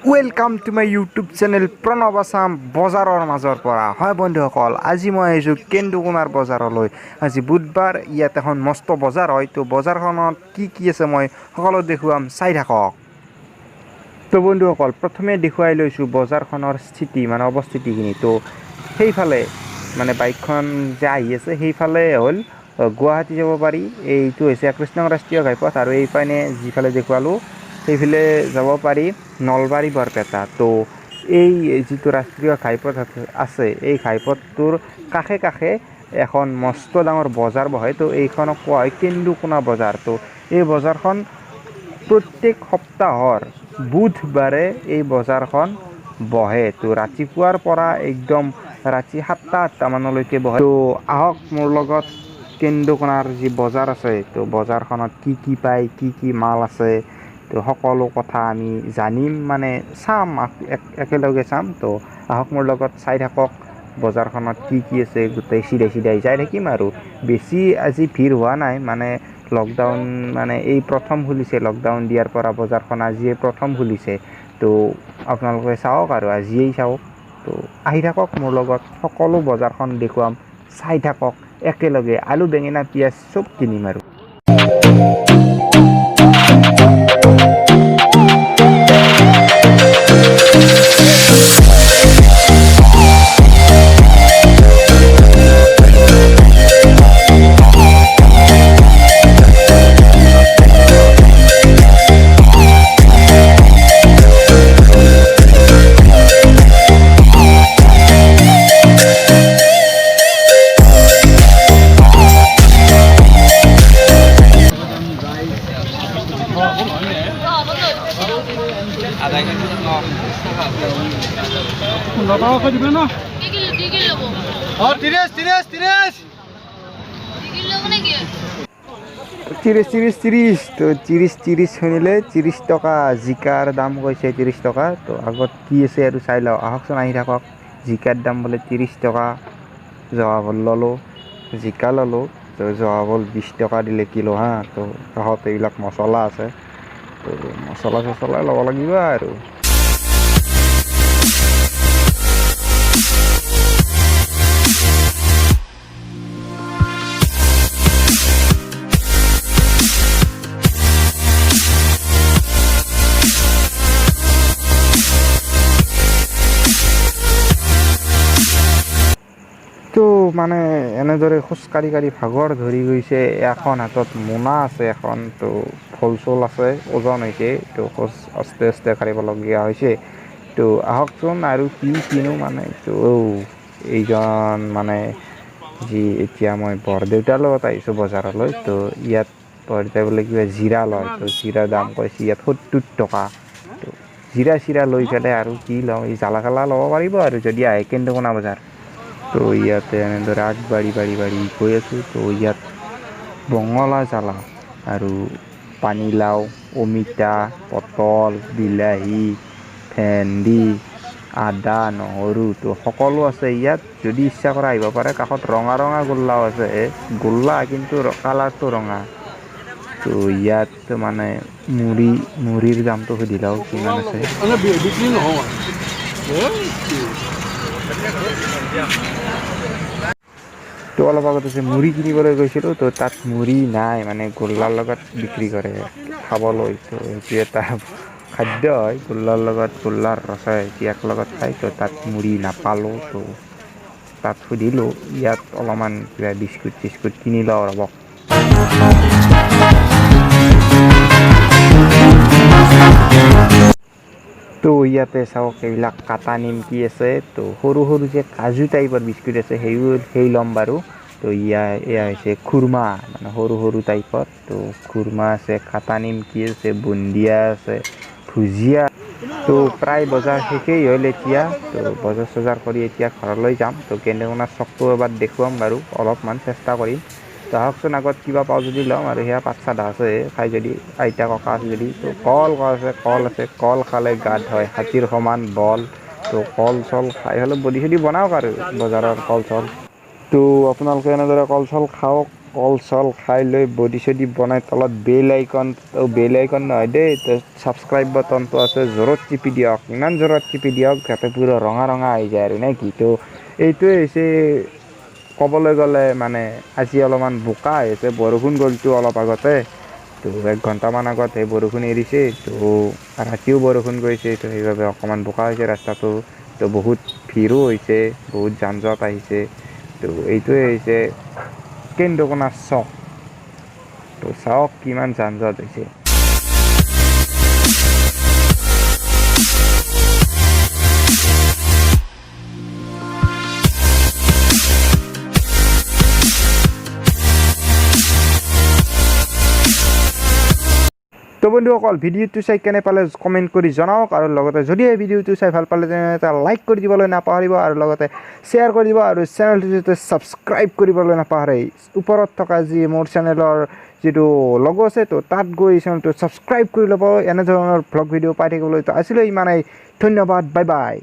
welcome to my YouTube channel Pranab Assam বজাৰৰ মাজৰ পৰা হয় বন্ধুসকল আজি মই আহিছোঁ কেন্দুকোনাৰ বজাৰলৈ আজি বুধবাৰ ইয়াত এখন মস্ত বজাৰ হয় তো বজাৰখনত কি আছে মই সকলো দেখুৱাম চাই থাকক তো বন্ধুসকল প্ৰথমে দেখুৱাই লৈছোঁ বজাৰখনৰ স্থিতি মানে অৱস্থিতিখিনি তো সেইফালে মানে বাইকখন যে আহি আছে সেইফালে হ'ল গুৱাহাটী যাব পাৰি এইটো হৈছে কৃষ্ণ ৰাষ্ট্ৰীয় ঘাইপথ আৰু এইফালে যিফালে দেখুৱালোঁ সেইফালে যাব পাৰি নলবাৰী বৰপেটা তো এই যিটো ৰাষ্ট্ৰীয় ঘাইপথ আছে এই ঘাইপথটোৰ কাষে কাষে এখন মস্ত ডাঙৰ বজাৰ বহে তো এইখনক কোৱা হয় কেন্দুকোনা বজাৰ তো এই বজাৰখন প্ৰত্যেক সপ্তাহৰ বুধবাৰে এই বজাৰখন বহে তো ৰাতিপুৱাৰ পৰা একদম ৰাতি 7টা মানলৈকে বহে তো আহক মোৰ লগত কেন্দুকোনাৰ যি বজাৰ আছে তো বজাৰখনত কি পায় কি মাল আছে তো সকলো কথা আমি জানিম মানে চাম একেলগে চাম তো আহক মোৰ লগত চাই থাকক বজাৰখনত কি আছে গোটেই সিধাই যাই থাকিম আৰু বেছি আজি ভিৰ হোৱা নাই মানে লকডাউন মানে এই প্ৰথম খুলিছে লকডাউন দিয়াৰ পৰা বজাৰখন আজিয়ে প্ৰথম খুলিছে তো আপোনালোকে চাওক আৰু আজিয়েই চাওক তো আহি থাকক মোৰ লগত সকলো বজাৰখন দেখুৱাম চাই থাকক একেলগে আলু বেঙেনা পিঁয়াজ চব কিনিম আৰু ত্ৰিছ তো ত্ৰিছ শুনিলে 30 টকা জিকাৰ দাম কৈছে 30 টকা তো আগত কি আছে আৰু চাই লওঁ আহকচোন আহি থাকক জিকাৰ দাম বোলে 30 টকা জহা ভোল ল'লোঁ জিকা ল'লোঁ তো জহা ভোল 20 টকা দিলে কিলো হা তো কাষত এইবিলাক মছলা আছে তো মছলা চছলা ল'ব লাগিব আৰু তো মানে এনেদৰে খোজকাঢ়ি ভাগৰ ধৰি গৈছে এখন হাতত মোনা আছে এখন তো ফল চল আছে ওজন হৈছে তো খোজ আস্তে কাঢ়িবলগীয়া হৈছে তো আহকচোন আৰু কিনো মানে তো এইজন মানে যি এতিয়া মই বৰদেউতাৰ লগত আহিছোঁ বজাৰলৈ তো ইয়াত বৰদেউতাই বোলে কিবা জিৰা লয় তো জিৰাৰ দাম কৈছে ইয়াত 70 টকা তো জিৰা লৈ পেলাই আৰু কি লওঁ এই জ্বালা ল'ব পাৰিব আৰু যদি আহে কেন্দুকোনা বজাৰ তো ইয়াতে এনেদৰে আগবাঢ়ি গৈ আছোঁ তো ইয়াত বঙলা জ্বালা আৰু পানীলাও অমিতা পটল বিলাহী ভেন্দি আদা নহৰু তো সকলো আছে ইয়াত যদি ইচ্ছা কৰা আহিব পাৰে কাষত ৰঙা গোল্লাও আছে গোল্লা কিন্তু কালাৰটো ৰঙা তো ইয়াত মানে মুড়িৰ দামটো সুধি লওঁ কিমান আছে তো অলপ আগত আছে মুড়ি কিনিবলৈ গৈছিলোঁ তো তাত মুড়ি নাই মানে গোল্লাৰ লগত বিক্ৰী কৰে খাবলৈ তো এইটো এটা খাদ্য হয় গোল্লাৰ ৰচাই ইয়াক লগত খাই তো তাত মুড়ি নাপালোঁ তো তাত সুধিলোঁ ইয়াত অলপমান কিবা বিস্কুট কিনি লওঁ ৰ'ব তো ইয়াতে চাওক এইবিলাক কাটা নিমকি আছে তো সৰু যে কাজু টাইপৰ বিস্কুট আছে সেই ল'ম বাৰু তো এয়া হৈছে খুৰমা মানে সৰু টাইপৰ তো খুৰমা আছে কাটা নিমকি আছে বুন্দিয়া আছে ভুজিয়া তো প্ৰায় বজাৰ শেষেই হ'ল এতিয়া তো বজাৰ চজাৰ কৰি এতিয়া ঘৰলৈ যাম তো কেন্দুকোনাৰ চকটো এবাৰ দেখুৱাম বাৰু অলপমান চেষ্টা কৰিম তো আহকচোন আগত কিবা পাওঁ যদি ল'ম আৰু সেয়া পাত চাধা আছে খাই যদি আইতা ককা আছে যদি তো কল আছে কল খালে গাত হয় হাতীৰ সমান বল তো কল চল খাই হ'লে বডি চডি বনাওক আৰু বজাৰৰ কল চল তো আপোনালোকে এনেদৰে কল চল খাওক কল চল খাই লৈ বডি চডি বনাই তলত বেল আইকন নহয় দেই তো ছাবস্ক্ৰাইব বাটনটো আছে জোৰত টিপি দিয়ক ইমান জোৰত টিপি দিয়ক যাতে পুৰা ৰঙা ৰঙা হৈ যায় আৰু নে কি তো এইটোৱে হৈছে ক'বলৈ গ'লে মানে আজি অলপমান বোকা হৈছে বৰষুণ গ'লতো অলপ আগতে তো 1 ঘণ্টামান আগত সেই বৰষুণ এৰিছে তো ৰাতিও বৰষুণ গৈছে তো সেইবাবে অকণমান বোকা হৈছে ৰাস্তাটো তো বহুত ভিৰো হৈছে বহুত যান জঁট আহিছে তো এইটোৱে হৈছে কেন্দুকোনা চক তো চাওক কিমান যান জঁট হৈছে তো বন্ধুসকল ভিডিঅ'টো চাই কেনে পালে কমেণ্ট কৰি জনাওক আৰু লগতে যদি এই ভিডিঅ'টো চাই ভাল পালে তেনে এটা লাইক কৰি দিবলৈ নাপাহৰিব আৰু লগতে শ্বেয়াৰ কৰি দিব আৰু চেনেলটো যাতে ছাবস্ক্ৰাইব কৰিবলৈ নাপাহৰে ওপৰত থকা যি মোৰ চেনেলৰ যিটো লগো আছে তো তাত গৈ চেনেলটো ছাবস্ক্ৰাইব কৰি ল'ব এনেধৰণৰ ব্লগ ভিডিঅ' পাই থাকিবলৈ তো আজিলৈ ইমানেই ধন্যবাদ বাই বাই